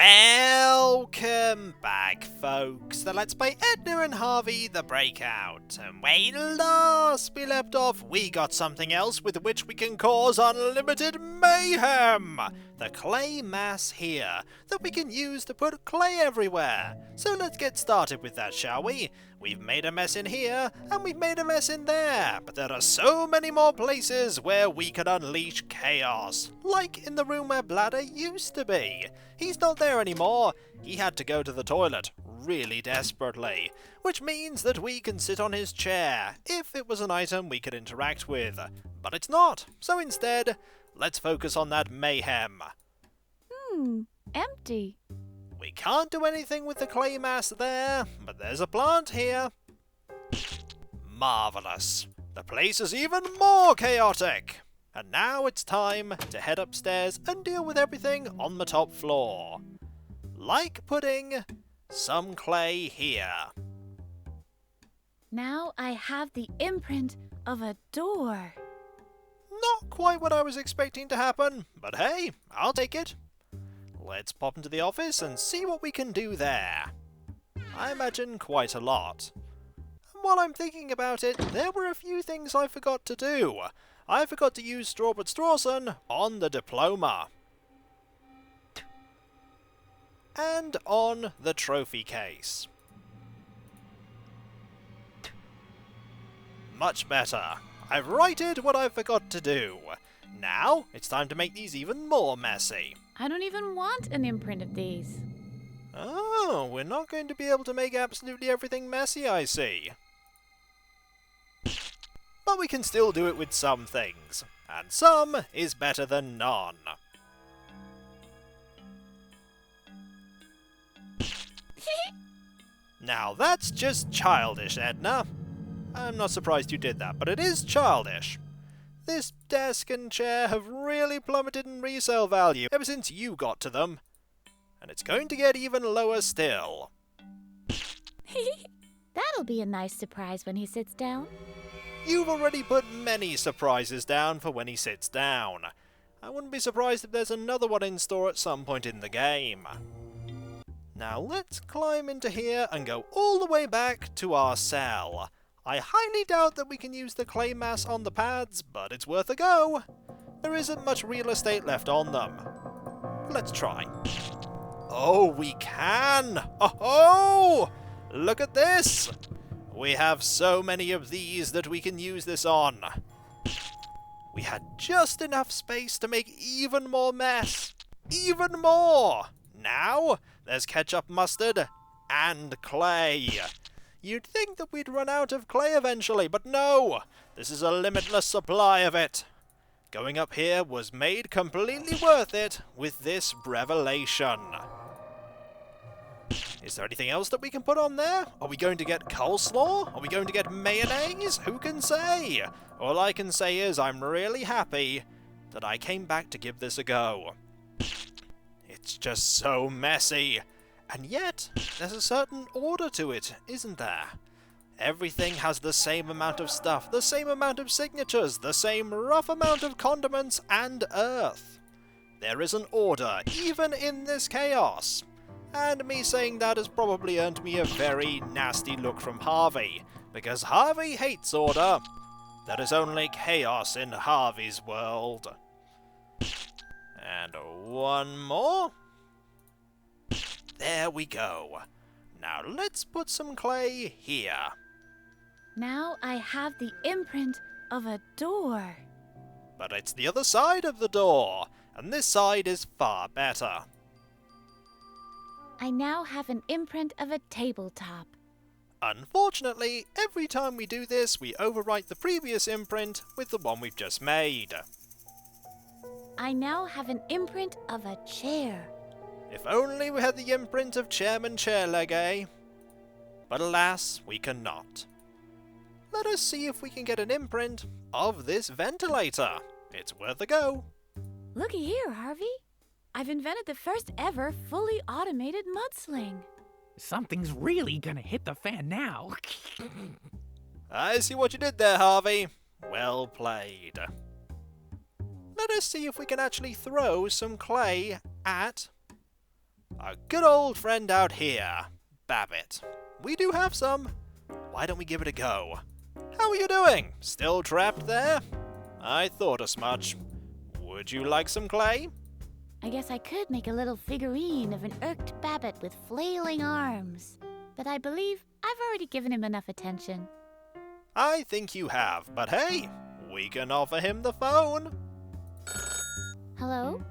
Welcome back, folks, to Let's Play Edna and Harvey the Breakout. And when last we left off, we got something else with which we can cause unlimited mayhem. The clay mass here, that we can use to put clay everywhere. So let's get started with that, shall we? We've made a mess in here, and we've made a mess in there, but there are so many more places where we could unleash chaos. Like in the room where Bladder used to be. He's not there anymore. He had to go to the toilet, really desperately. Which means that we can sit on his chair, if it was an item we could interact with. But it's not, so instead, let's focus on that mayhem. Empty. We can't do anything with the clay mass there, but there's a plant here. Marvellous. The place is even more chaotic. And now it's time to head upstairs and deal with everything on the top floor. Like putting some clay here. Now I have the imprint of a door. Not quite what I was expecting to happen, but hey, I'll take it. Let's pop into the office and see what we can do there. I imagine quite a lot. And while I'm thinking about it, there were a few things I forgot to do. I forgot to use Strawbert Strawson on the diploma. And on the trophy case. Much better. I've righted what I forgot to do. Now, it's time to make these even more messy. I don't even want an imprint of these. Oh, we're not going to be able to make absolutely everything messy, I see. But we can still do it with some things. And some is better than none. Now that's just childish, Edna. I'm not surprised you did that, but it is childish. This desk and chair have really plummeted in resale value ever since you got to them. And it's going to get even lower still. That'll be a nice surprise when he sits down. You've already put many surprises down for when he sits down. I wouldn't be surprised if there's another one in store at some point in the game. Now let's climb into here and go all the way back to our cell. I highly doubt that we can use the clay mass on the pads, but it's worth a go. There isn't much real estate left on them. Let's try. Oh, we can! Oh! Look at this! We have so many of these that we can use this on. We had just enough space to make even more mess. Even more! Now, there's ketchup, mustard, and clay. You'd think that we'd run out of clay eventually, but no! This is a limitless supply of it. Going up here was made completely worth it with this revelation. Is there anything else that we can put on there? Are we going to get coleslaw? Are we going to get mayonnaise? Who can say? All I can say is I'm really happy that I came back to give this a go. It's just so messy. And yet, there's a certain order to it, isn't there? Everything has the same amount of stuff, the same amount of signatures, the same rough amount of condiments and earth. There is an order, even in this chaos. And me saying that has probably earned me a very nasty look from Harvey, because Harvey hates order. There is only chaos in Harvey's world. And one more. There we go. Now let's put some clay here. Now I have the imprint of a door. But it's the other side of the door, and this side is far better. I now have an imprint of a tabletop. Unfortunately, every time we do this, we overwrite the previous imprint with the one we've just made. I now have an imprint of a chair. If only we had the imprint of Chairman Chairleg, eh? But alas, we cannot. Let us see if we can get an imprint of this ventilator. It's worth a go. Looky here, Harvey. I've invented the first ever fully automated mudsling. Something's really gonna hit the fan now. I see what you did there, Harvey. Well played. Let us see if we can actually throw some clay at A good old friend out here, Babbitt. We do have some. Why don't we give it a go? How are you doing? Still trapped there? I thought as much. Would you like some clay? I guess I could make a little figurine of an irked Babbitt with flailing arms. But I believe I've already given him enough attention. I think you have, but hey, we can offer him the phone. Hello?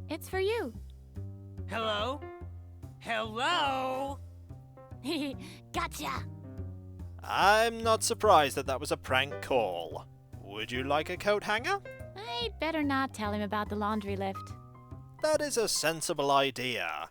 It's for you. Hello? Hello? Gotcha! I'm not surprised that was a prank call. Would you like a coat hanger? I'd better not tell him about the laundry lift. That is a sensible idea.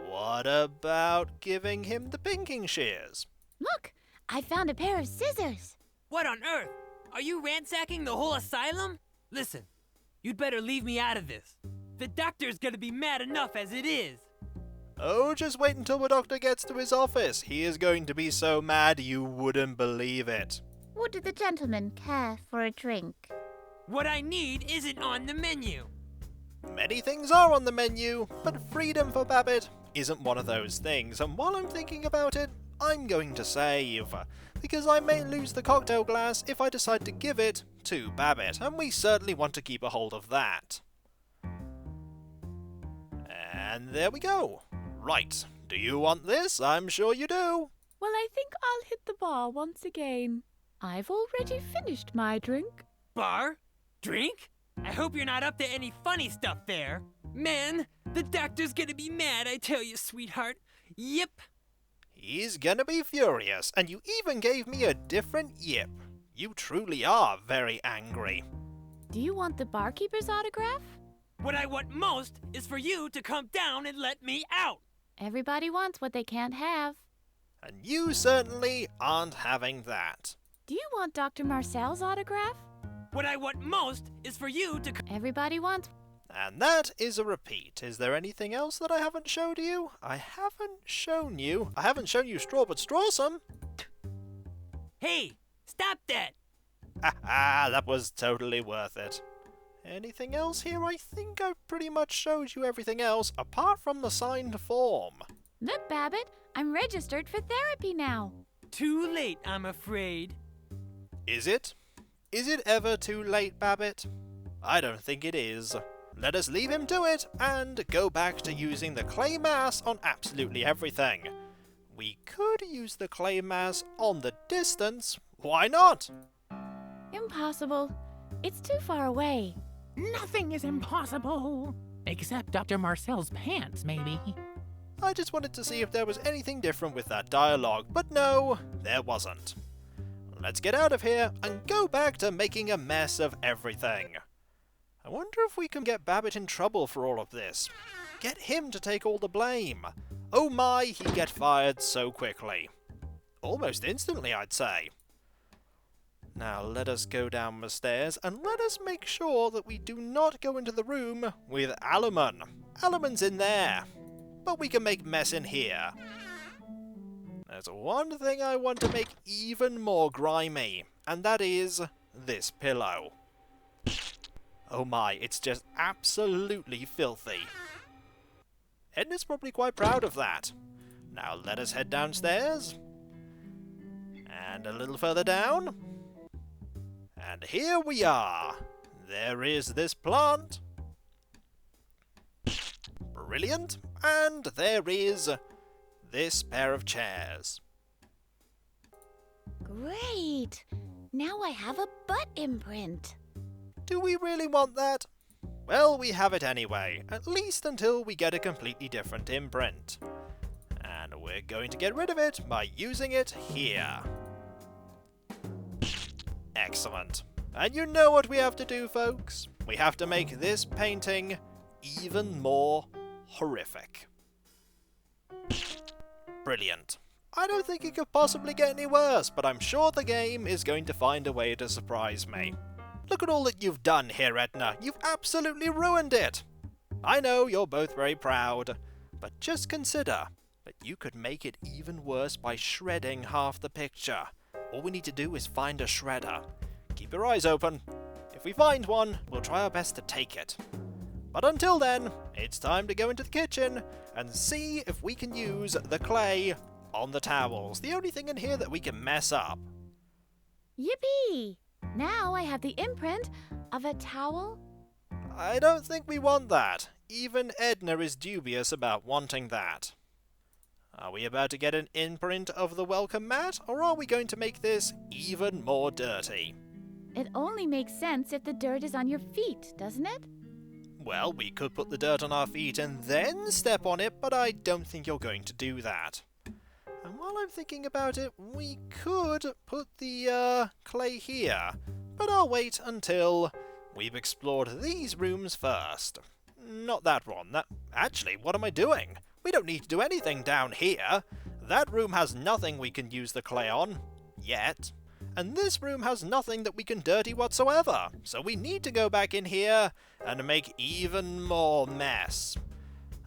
What about giving him the pinking shears? Look! I found a pair of scissors! What on earth? Are you ransacking the whole asylum? Listen, you'd better leave me out of this. The doctor's gonna be mad enough as it is. Oh, just wait until the doctor gets to his office. He is going to be so mad you wouldn't believe it. Would the gentleman care for a drink? What I need isn't on the menu. Many things are on the menu, but freedom for Babbitt isn't one of those things, and while I'm thinking about it, I'm going to save, because I may lose the cocktail glass if I decide to give it to Babbitt, and we certainly want to keep a hold of that. And there we go. Right, do you want this? I'm sure you do. Well, I think I'll hit the bar once again. I've already finished my drink. Bar? Drink? I hope you're not up to any funny stuff there. Man, the doctor's gonna be mad, I tell you, sweetheart. Yep. He's gonna be furious, and you even gave me a different yip. You truly are very angry. Do you want the barkeeper's autograph? What I want most is for you to come down and let me out. Everybody wants what they can't have. And you certainly aren't having that. Do you want Dr. Marcel's autograph? What I want most is for you to Everybody wants. And that is a repeat. Is there anything else that I haven't showed you? I haven't shown you straw but strawsome. Hey, stop that! Haha, that was totally worth it. Anything else here? I think I've pretty much showed you everything else, apart from the signed form. Look, Babbitt, I'm registered for therapy now. Too late, I'm afraid. Is it? Is it ever too late, Babbitt? I don't think it is. Let us leave him to it, and go back to using the clay mass on absolutely everything. We could use the clay mass on the distance. Why not? Impossible. It's too far away. Nothing is impossible. Except Dr. Marcel's pants, maybe. I just wanted to see if there was anything different with that dialogue, but no, there wasn't. Let's get out of here and go back to making a mess of everything. I wonder if we can get Babbitt in trouble for all of this. Get him to take all the blame. Oh my, he'd get fired so quickly. Almost instantly, I'd say. Now let us go down the stairs and let us make sure that we do not go into the room with Alaman. Alaman's in there, but we can make mess in here. There's one thing I want to make even more grimy, and that is this pillow. Oh my, it's just absolutely filthy. Edna's probably quite proud of that. Now let us head downstairs. And a little further down. And here we are. There is this plant. Brilliant. And there is this pair of chairs. Great! Now I have a butt imprint. Do we really want that? Well, we have it anyway, at least until we get a completely different imprint. And we're going to get rid of it by using it here. Excellent. And you know what we have to do, folks? We have to make this painting even more horrific. Brilliant. I don't think it could possibly get any worse, but I'm sure the game is going to find a way to surprise me. Look at all that you've done here, Edna. You've absolutely ruined it. I know you're both very proud, but just consider that you could make it even worse by shredding half the picture. All we need to do is find a shredder. Keep your eyes open. If we find one, we'll try our best to take it. But until then, it's time to go into the kitchen and see if we can use the clay on the towels. The only thing in here that we can mess up. Yippee! Now I have the imprint of a towel. I don't think we want that. Even Edna is dubious about wanting that. Are we about to get an imprint of the welcome mat, or are we going to make this even more dirty? It only makes sense if the dirt is on your feet, doesn't it? Well, we could put the dirt on our feet and then step on it, but I don't think you're going to do that. And while I'm thinking about it, we could put the clay here, but I'll wait until we've explored these rooms first. Not that one. Actually, what am I doing? We don't need to do anything down here. That room has nothing we can use the clay on. Yet. And this room has nothing that we can dirty whatsoever. So we need to go back in here and make even more mess.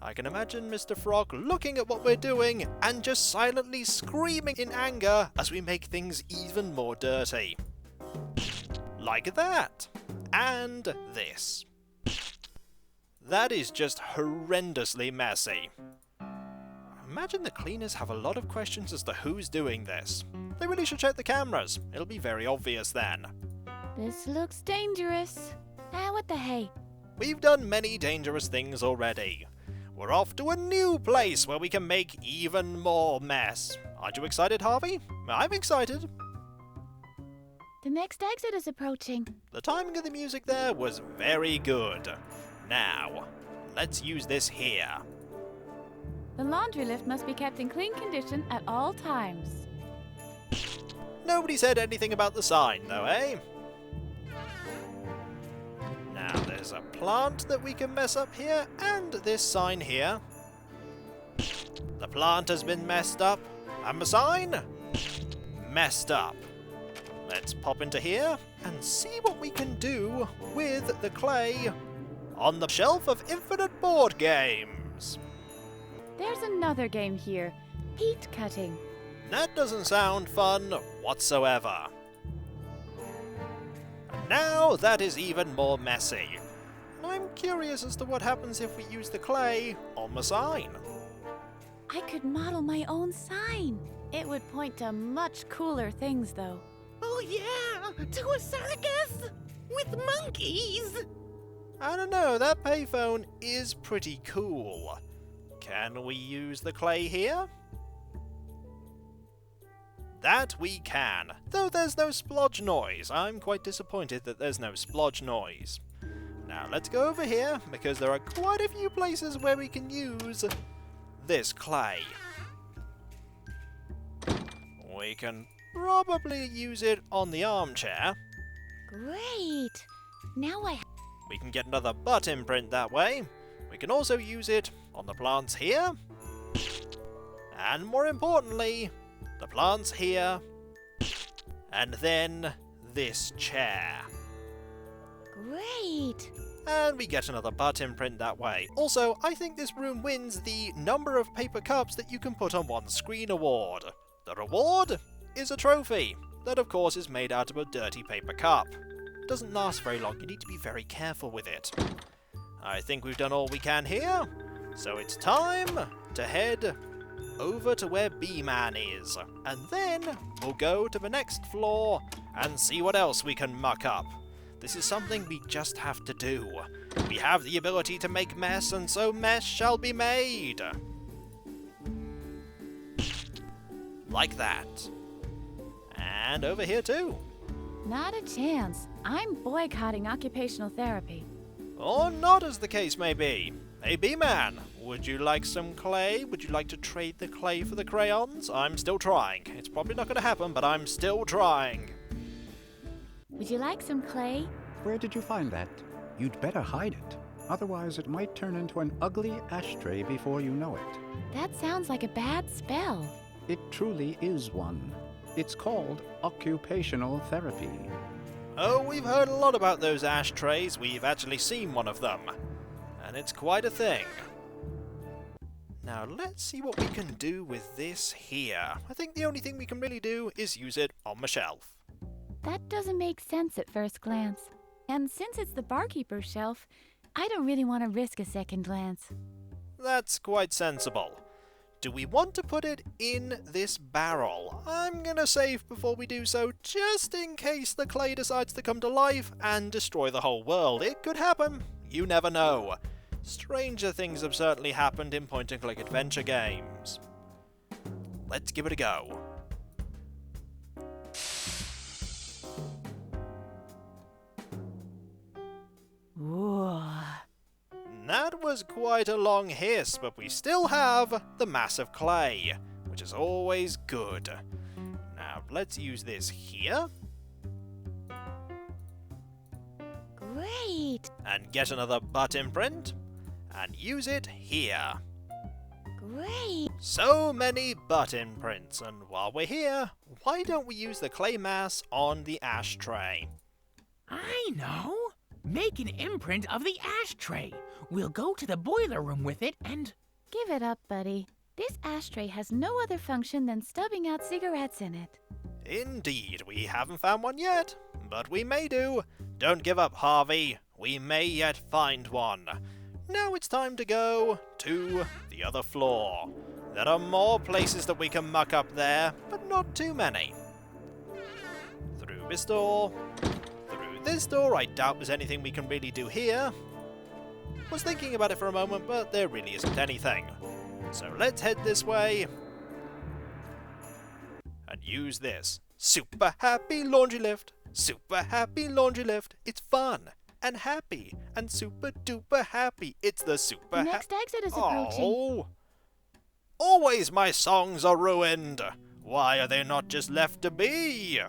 I can imagine Mr. Frog looking at what we're doing and just silently screaming in anger as we make things even more dirty. Like that. And this. That is just horrendously messy. Imagine the cleaners have a lot of questions as to who's doing this. They really should check the cameras. It'll be very obvious then. This looks dangerous. What the hey? We've done many dangerous things already. We're off to a new place where we can make even more mess. Aren't you excited, Harvey? I'm excited. The next exit is approaching. The timing of the music there was very good. Now, let's use this here. The laundry lift must be kept in clean condition at all times. Nobody said anything about the sign, though, eh? Now, there's a plant that we can mess up here, and this sign here. The plant has been messed up, and the sign? Messed up. Let's pop into here and see what we can do with the clay on the shelf of infinite board games. There's another game here, peat cutting. That doesn't sound fun whatsoever. And now that is even more messy. And I'm curious as to what happens if we use the clay on the sign. I could model my own sign. It would point to much cooler things, though. Oh yeah, to a circus with monkeys. I don't know, that payphone is pretty cool. Can we use the clay here? That we can, though there's no splodge noise. I'm quite disappointed that there's no splodge noise. Now let's go over here, because there are quite a few places where we can use this clay. We can probably use it on the armchair. Great! Now We can get another butt imprint that way. We can also use it on the plants here. And more importantly, the plants here. And then this chair. Great! And we get another butt imprint that way. Also, I think this room wins the number of paper cups that you can put on one screen award. The reward is a trophy. That of course is made out of a dirty paper cup. It doesn't last very long, you need to be very careful with it. I think we've done all we can here, so it's time to head over to where B-Man is, and then we'll go to the next floor and see what else we can muck up. This is something we just have to do. We have the ability to make mess, and so mess shall be made. Like that. And over here too. Not a chance. I'm boycotting occupational therapy. Or not, as the case may be. Hey, B-Man, would you like some clay? Would you like to trade the clay for the crayons? I'm still trying. It's probably not going to happen, but I'm still trying. Would you like some clay? Where did you find that? You'd better hide it. Otherwise, it might turn into an ugly ashtray before you know it. That sounds like a bad spell. It truly is one. It's called occupational therapy. Oh, we've heard a lot about those ashtrays. We've actually seen one of them. And it's quite a thing. Now, let's see what we can do with this here. I think the only thing we can really do is use it on the shelf. That doesn't make sense at first glance. And since it's the barkeeper's shelf, I don't really want to risk a second glance. That's quite sensible. Do we want to put it in this barrel? I'm gonna save before we do so, just in case the clay decides to come to life and destroy the whole world. It could happen. You never know. Stranger things have certainly happened in point-and-click adventure games. Let's give it a go. Whoa. That was quite a long hiss, but we still have the mass of clay, which is always good. Now, let's use this here, Great. and get another butt imprint, and use it here. Great. So many butt imprints, and while we're here, why don't we use the clay mass on the ashtray? I know! Make an imprint of the ashtray. We'll go to the boiler room with it and... Give it up, buddy. This ashtray has no other function than stubbing out cigarettes in it. Indeed, we haven't found one yet, but we may do. Don't give up, Harvey. We may yet find one. Now it's time to go to the other floor. There are more places that we can muck up there, but not too many. Through this door. Through this door. I doubt there's anything we can really do here. Was thinking about it for a moment, but there really isn't anything. So let's head this way and use this. Super happy laundry lift. Super happy laundry lift. It's fun and happy and super duper happy. It's the super The next exit is approaching. Oh! Always my songs are ruined. Why are they not just left to be?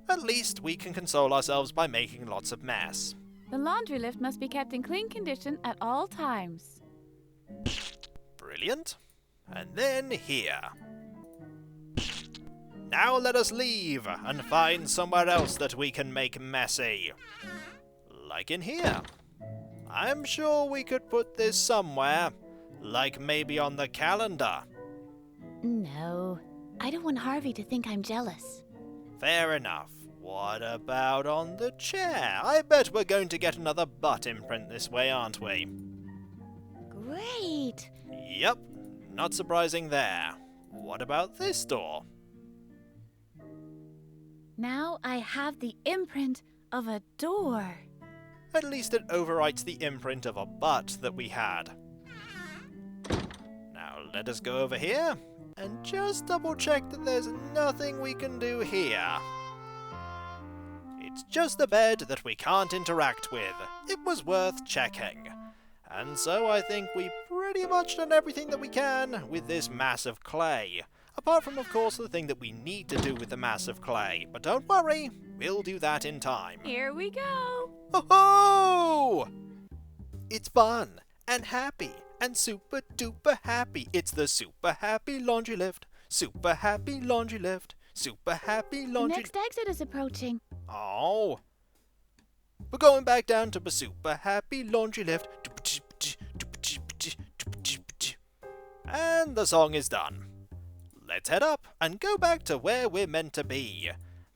At least we can console ourselves by making lots of mess. The laundry lift must be kept in clean condition at all times. Brilliant. And then here. Now let us leave and find somewhere else that we can make messy. Like in here. I'm sure we could put this somewhere. Like maybe on the calendar. No, I don't want Harvey to think I'm jealous. Fair enough. What about on the chair? I bet we're going to get another butt imprint this way, aren't we? Great. Yep. Not surprising there. What about this door? Now I have the imprint of a door. At least it overwrites the imprint of a butt that we had. Now let us go over here and just double check that there's nothing we can do here. It's just a bed that we can't interact with. It was worth checking. And so I think we've pretty much done everything that we can with this mass of clay. Apart from, of course, the thing that we need to do with the mass of clay. But don't worry, we'll do that in time. Here we go. Ho-ho! It's fun and happy and super duper happy. It's the super happy laundry lift. Super happy laundry lift. Super happy The laundry... next exit is approaching. Oh. We're going back down to the super happy laundry lift. And the song is done. Let's head up and go back to where we're meant to be.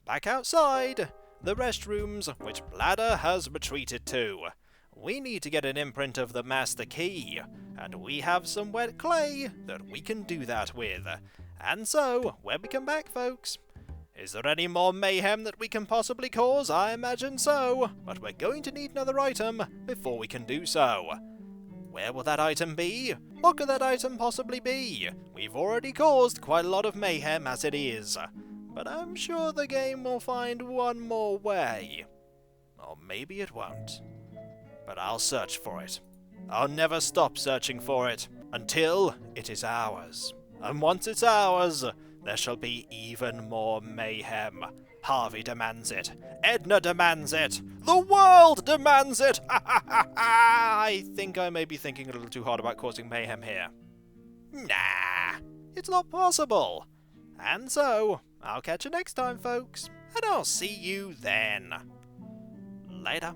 Back outside, the restrooms, which Bladder has retreated to. We need to get an imprint of the master key, and we have some wet clay that we can do that with. And so, when we come back, folks, is there any more mayhem that we can possibly cause? I imagine so, but we're going to need another item before we can do so. Where will that item be? What could that item possibly be? We've already caused quite a lot of mayhem as it is, but I'm sure the game will find one more way. Or maybe it won't. But I'll search for it. I'll never stop searching for it until it is ours. And once it's ours, there shall be even more mayhem. Harvey demands it. Edna demands it. The world demands it! Ha ha ha ha! I think I may be thinking a little too hard about causing mayhem here. Nah, it's not possible. And so, I'll catch you next time, folks. And I'll see you then. Later.